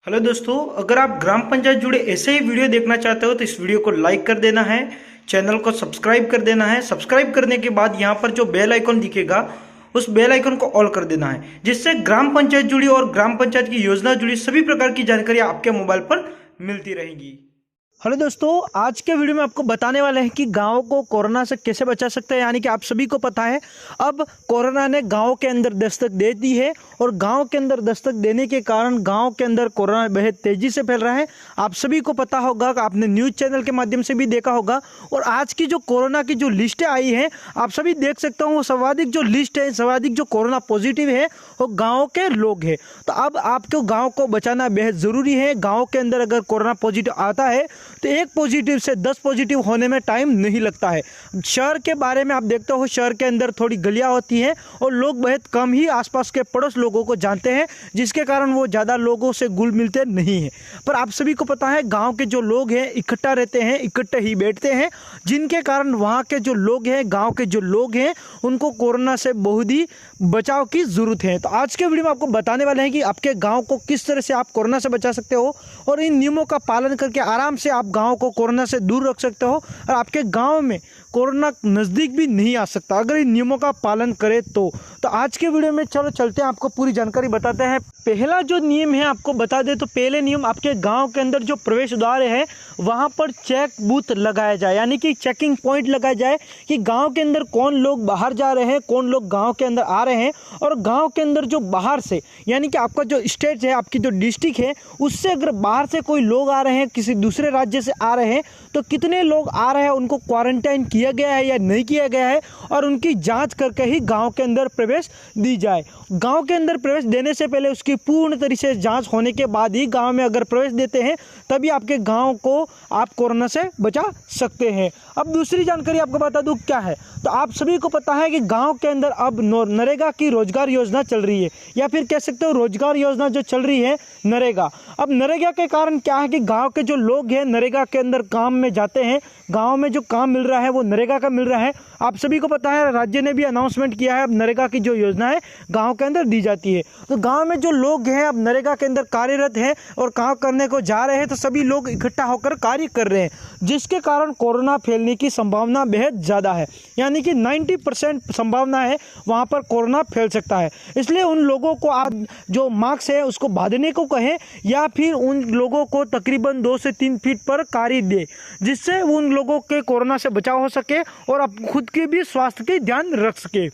Hello दोस्तों, अगर आप ग्राम पंचायत जुड़े ऐसे ही वीडियो देखना चाहते हो तो इस वीडियो को लाइक कर देना है, चैनल को सब्सक्राइब कर देना है। सब्सक्राइब करने के बाद यहाँ पर जो बेल आइकन दिखेगा उस बेल आइकन को ऑल कर देना है, जिससे ग्राम पंचायत जुड़ी और ग्राम पंचायत की योजना जुड़ी सभी प्रकार की जानकारी आपके मोबाइल पर मिलती रहेगी। हेलो दोस्तों, आज के वीडियो में आपको बताने वाले हैं कि गाँव को कोरोना से कैसे बचा सकते हैं। यानी कि आप सभी को पता है अब कोरोना ने गांव के अंदर दस्तक दे दी है और गांव के अंदर दस्तक देने के कारण गांव के अंदर कोरोना बेहद तेजी से फैल रहा है। आप सभी को पता होगा कि आपने न्यूज़ चैनल के माध्यम से भी देखा होगा। और आज की जो कोरोना की जो लिस्टें आई हैं आप सभी देख सकते हो, वो सर्वाधिक जो लिस्ट है, सर्वाधिक जो कोरोना पॉजिटिव है वो गाँव के लोग हैं। तो अब आपको गाँव को बचाना बेहद ज़रूरी है। गाँव के अंदर अगर कोरोना पॉजिटिव आता है तो एक पॉजिटिव से 10 पॉजिटिव होने में टाइम नहीं लगता है। शहर के बारे में आप देखते हो, शहर के अंदर थोड़ी गलियां होती हैं और लोग बहुत कम ही आसपास के पड़ोस लोगों को जानते हैं, जिसके कारण वो ज़्यादा लोगों से घुल मिलते नहीं हैं। पर आप सभी को पता है गांव के जो लोग हैं इकट्ठा रहते हैं, इकट्ठे ही बैठते हैं, जिनके कारण वहाँ के जो लोग हैं, गाँव के जो लोग हैं, उनको कोरोना से बहुत ही बचाव की ज़रूरत है। तो आज के वीडियो में आपको बताने वाले हैं कि आपके गाँव को किस तरह से आप कोरोना से बचा सकते हो और इन नियमों का पालन करके आराम से आप गांव को कोरोना से दूर रख सकते हो और आपके गांव में कोरोना नज़दीक भी नहीं आ सकता अगर इन नियमों का पालन करें तो आज के वीडियो में चलो चलते हैं, आपको पूरी जानकारी बताते हैं। पहला जो नियम है आपको बता दें तो पहले नियम, आपके गांव के अंदर जो प्रवेश द्वार है वहां पर चेक बूथ लगाया जाए, यानी कि चेकिंग पॉइंट लगाया जाए कि गांव के अंदर कौन लोग बाहर जा रहे हैं, कौन लोग गांव के अंदर आ रहे हैं। और गांव के अंदर जो बाहर से, यानी कि आपका जो स्टेट है, आपकी जो डिस्ट्रिक्ट है, उससे अगर बाहर से कोई लोग आ रहे हैं, किसी दूसरे राज्य से आ रहे हैं, तो कितने लोग आ रहे हैं, उनको क्वारंटाइन किया गया है या नहीं किया गया है, और उनकी जांच करके ही गांव के अंदर प्रवेश दी जाए। गांव के अंदर प्रवेश देने से पहले उसकी पूर्ण तरीके से जांच होने के बाद ही गांव में अगर प्रवेश देते हैं, तभी आपके गांव को आप कोरोना से बचा सकते हैं। अब दूसरी जानकारी आपको बता दूं क्या है, तो आप सभी को पता है कि गांव के अंदर अब नरेगा की रोजगार योजना चल रही है, या फिर कह सकते हो रोजगार योजना जो चल रही है नरेगा। अब नरेगा के कारण क्या है कि गांव के जो लोग हैं नरेगा के अंदर काम में जाते हैं, गांव में जो काम मिल रहा है वो नरेगा का मिल रहा है। आप सभी को पता है राज्य ने भी अनाउंसमेंट किया है, अब नरेगा की जो योजना है गांव के अंदर दी जाती है। तो गांव में जो लोग हैं अब नरेगा के अंदर कार्यरत हैं और काम करने को जा रहे हैं, तो सभी लोग इकट्ठा होकर कार्य कर रहे हैं, जिसके कारण कोरोना फैलने की संभावना बेहद ज़्यादा है, यानी कि 90% संभावना है वहाँ पर कोरोना फैल सकता है। इसलिए उन लोगों को आप जो मास्क है उसको बांधने को कहें, या फिर उन लोगों को तकरीबन 2 से 3 फीट पर कार्य दे, जिससे उन लोगों के कोरोना से बचाव हो सके और आप खुद के भी स्वास्थ्य के ध्यान रख सके।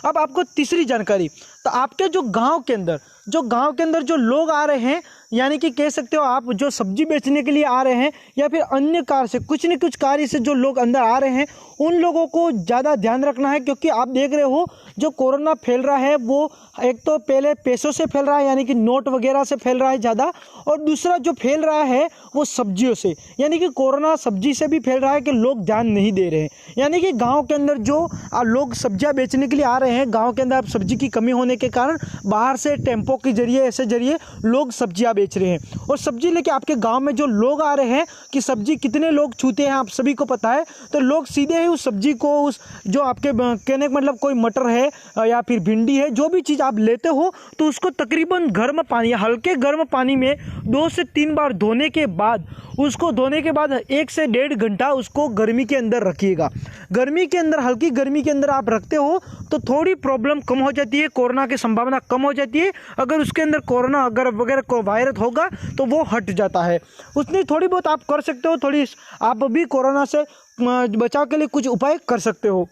अब आपको तीसरी जानकारी, तो आपके जो गांव के अंदर जो लोग आ रहे हैं, यानी कि कह सकते हो आप जो सब्जी बेचने के लिए आ रहे हैं या फिर अन्य कार्य से, कुछ न कुछ कार्य से जो लोग अंदर आ रहे हैं, उन लोगों को ज़्यादा ध्यान रखना है। क्योंकि आप देख रहे हो जो कोरोना फैल रहा है वो एक तो पहले पैसों से फैल रहा है, यानी कि नोट वगैरह से फैल रहा है ज़्यादा, और दूसरा जो फैल रहा है वो सब्जियों से, यानी कि कोरोना सब्जी से भी फैल रहा है कि लोग ध्यान नहीं दे रहे हैं। यानी कि गाँव के अंदर जो लोग सब्जियाँ बेचने के लिए आ रहे हैं, गाँव के अंदर सब्जी की कमी होने के कारण बाहर से टेम्पो के जरिए, ऐसे जरिए लोग सब्जियाँ बेच रहे हैं। और सब्जी लेके आपके गांव में जो लोग आ रहे हैं कि सब्जी कितने लोग छूते हैं आप सभी को पता है, तो लोग सीधे ही उस सब्जी को, उस जो आपके कहने का मतलब कोई मटर है या फिर भिंडी है, जो भी चीज़ आप लेते हो, तो उसको तकरीबन गर्म पानी, हल्के गर्म पानी में 2 से 3 बार धोने के बाद, उसको धोने के बाद 1 से 1.5 घंटा उसको गर्मी के अंदर रखिएगा। गर्मी के अंदर, हल्की गर्मी के अंदर आप रखते हो तो थोड़ी प्रॉब्लम कम हो जाती है, कोरोना की संभावना कम हो जाती है। अगर उसके अंदर कोरोना अगर वगैरह को वायरस होगा तो वो हट जाता है। उतनी थोड़ी बहुत आप कर सकते हो, थोड़ी आप भी कोरोना से बचाव के लिए कुछ उपाय कर सकते हो।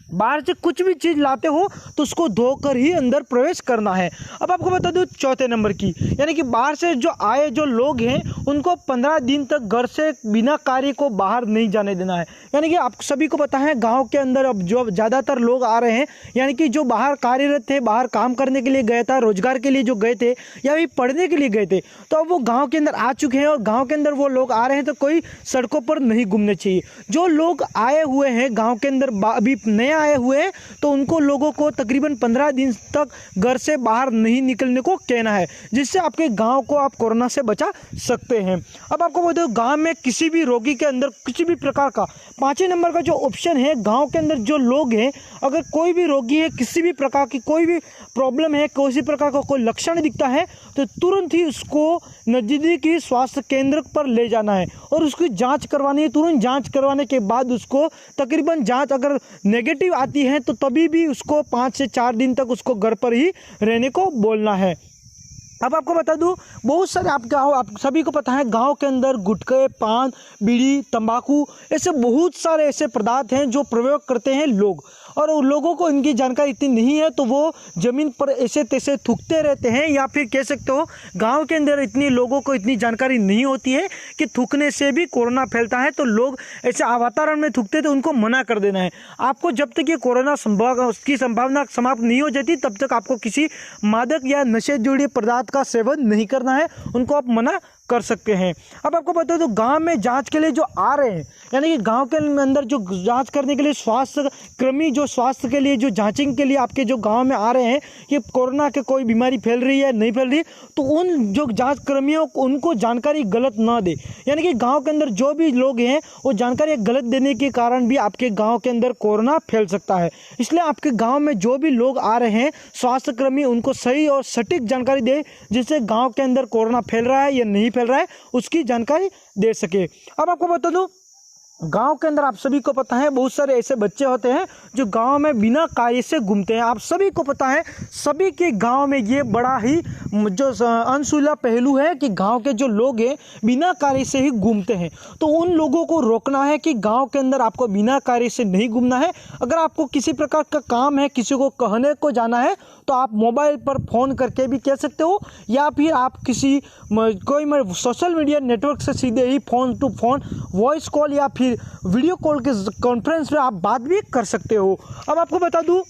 बाहर से कुछ भी चीज़ लाते हो तो उसको धोकर ही अंदर प्रवेश करना है। अब आपको बता दूं चौथे नंबर की, यानी कि बाहर से जो आए जो लोग हैं उनको 15 दिन तक घर से बिना कार्य को बाहर नहीं जाने देना है। यानी कि आप सभी को पता है गांव के अंदर अब जो ज़्यादातर लोग आ रहे हैं, यानी कि जो बाहर कार्यरत थे, बाहर काम करने के लिए गए था, रोजगार के लिए जो गए थे या फिर पढ़ने के लिए गए थे, तो अब वो गाँव के अंदर आ चुके हैं और गाँव के अंदर वो लोग आ रहे हैं, तो कोई सड़कों पर नहीं घूमने चाहिए। जो लोग आए हुए हैं गाँव के अंदर अभी नया आए हुए हैं, तो उनको लोगों को तकरीबन 15 दिन तक घर से बाहर नहीं निकलने को कहना है, जिससे आपके गांव को आप कोरोना से बचा सकते हैं। अब आपको बता दो गांव में किसी भी रोगी के अंदर किसी भी प्रकार का 5वें नंबर का जो ऑप्शन है, गांव के अंदर जो लोग हैं, अगर कोई भी रोगी है, किसी भी प्रकार की कोई भी प्रॉब्लम है, किसी प्रकार का कोई लक्षण दिखता है, तो तुरंत ही उसको नज़दीकी स्वास्थ्य केंद्र पर ले जाना है और उसकी जांच करवानी है। तुरंत जांच करवाने के बाद उसको तकरीबन जांच अगर नेगेटिव आती है तो तभी भी उसको 5 से 4 दिन तक उसको घर पर ही रहने को बोलना है। अब आपको बता दूं, बहुत सारे आप सभी को पता है गांव के अंदर गुटखे, पान, बीड़ी, तंबाकू ऐसे बहुत सारे ऐसे पदार्थ हैं जो प्रयोग करते हैं लोग, और उन लोगों को इनकी जानकारी इतनी नहीं है तो वो ज़मीन पर ऐसे तैसे थूकते रहते हैं, या फिर कह सकते हो गांव के अंदर इतनी लोगों को इतनी जानकारी नहीं होती है कि थूकने से भी कोरोना फैलता है, तो लोग ऐसे वातावरण में थूकते तो उनको मना कर देना है। आपको जब तक ये कोरोना उसकी संभावना समाप्त नहीं हो जाती तब तक आपको किसी मादक या नशे जुड़े पदार्थ का सेवन नहीं करना है, उनको आप मना कर सकते हैं। अब आपको बता दो, गांव में जांच के लिए जो आ रहे हैं, यानी कि गांव के अंदर जो जांच करने के लिए स्वास्थ्य कर्मी जो स्वास्थ्य के लिए जो जांचिंग के लिए आपके जो गांव में आ रहे हैं कि कोरोना के कोई बीमारी फैल रही है नहीं फैल रही, तो उन जो जांच कर्मियों को उनको जानकारी गलत ना दे, यानी कि गांव के अंदर जो भी लोग हैं वो जानकारी गलत देने के कारण भी आपके गाँव के अंदर कोरोना फैल सकता है। इसलिए आपके गाँव में जो भी लोग आ रहे हैं स्वास्थ्य कर्मी उनको सही और सटीक जानकारी दे, जिससे गाँव के अंदर कोरोना फैल रहा है या नहीं फैल रहा है उसकी जानकारी दे सके। अब आपको बता दूं, गांव के अंदर आप सभी को पता है बहुत सारे ऐसे बच्चे होते हैं जो गांव में बिना कार्य से घूमते हैं। आप सभी को पता है, सभी के गांव में ये बड़ा ही जो अनसुलझा पहलू है कि गांव के जो लोग हैं बिना कार्य से ही घूमते हैं। तो उन लोगों को रोकना है कि गांव के अंदर आपको बिना कार्य से नहीं घूमना है। अगर आपको किसी प्रकार का काम है, किसी को कहने को जाना है, तो आप मोबाइल पर फ़ोन करके भी कह सकते हो, या फिर आप किसी कोई सोशल मीडिया नेटवर्क से सीधे ही phone to phone voice call या फिर वीडियो कॉल के कॉन्फ्रेंस में आप बात भी कर सकते हो। अब आपको बता दूं,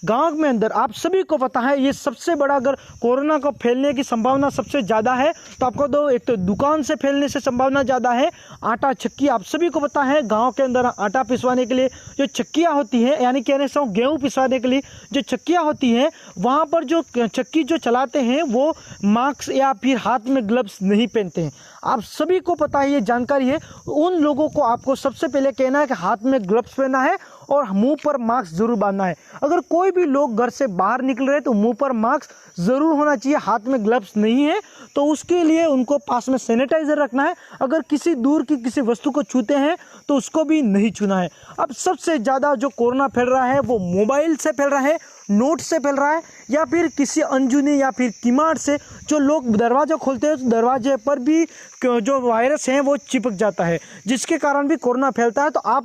गांव में अंदर आप सभी को पता है ये सबसे बड़ा, अगर कोरोना को फैलने की संभावना सबसे ज़्यादा है तो आपको दो, एक तो दुकान से फैलने से संभावना ज़्यादा है। आटा चक्की, आप सभी को पता है गांव के अंदर आटा पिसवाने के लिए जो चक्कियाँ होती हैं, यानी कहने से गेहूँ पिसवाने के लिए जो चक्कियाँ होती हैं, वहाँ पर जो चक्की जो चलाते हैं वो मास्क या फिर हाथ में ग्लव्स नहीं पहनते हैं। आप सभी को पता है, ये जानकारी है। उन लोगों को आपको सबसे पहले कहना है कि हाथ में ग्लव्स पहनना है और मुंह पर मास्क जरूर बांधना है। अगर कोई भी लोग घर से बाहर निकल रहे तो मुंह पर मास्क ज़रूर होना चाहिए। हाथ में ग्लव्स नहीं है तो उसके लिए उनको पास में सैनिटाइज़र रखना है। अगर किसी दूर की किसी वस्तु को छूते हैं तो उसको भी नहीं छूना है। अब सबसे ज़्यादा जो कोरोना फैल रहा है वो मोबाइल से फैल रहा है, नोट से फैल रहा है, या फिर किसी अनजुनी या फिर किमाड़ से जो लोग दरवाज़ा खोलते हैं तो दरवाजे पर भी जो वायरस है वो चिपक जाता है, जिसके कारण भी कोरोना फैलता है। तो आप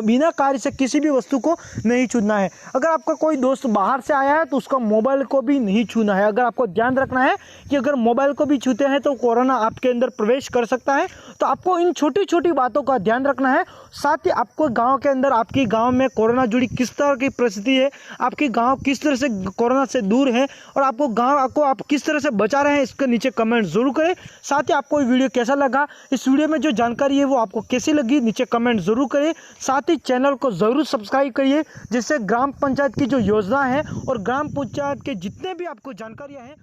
बिना कार्य से किसी भी वस्तु को नहीं छूना है। अगर आपका कोई दोस्त बाहर से आया है तो उसका मोबाइल को भी नहीं छूना है। अगर आपको ध्यान रखना है कि अगर मोबाइल को भी छूते हैं तो कोरोना आपके अंदर प्रवेश कर सकता है। तो आपको इन छोटी छोटी बातों का ध्यान रखना है। साथ ही आपको गाँव के अंदर, आपकी गाँव में कोरोना जुड़ी किस तरह की परिस्थिति है, आपकी गांव किस तरह से कोरोना से दूर है और आपको गांव को आप किस तरह से बचा रहे हैं, इसके नीचे कमेंट जरूर करें। साथ ही आपको ये वीडियो कैसा लगा, इस वीडियो में जो जानकारी है वो आपको कैसी लगी, नीचे कमेंट जरूर करें। साथ ही चैनल को जरूर सब्सक्राइब करिए, जिससे ग्राम पंचायत की जो योजना है और ग्राम पंचायत के जितने भी आपको जानकारियां हैं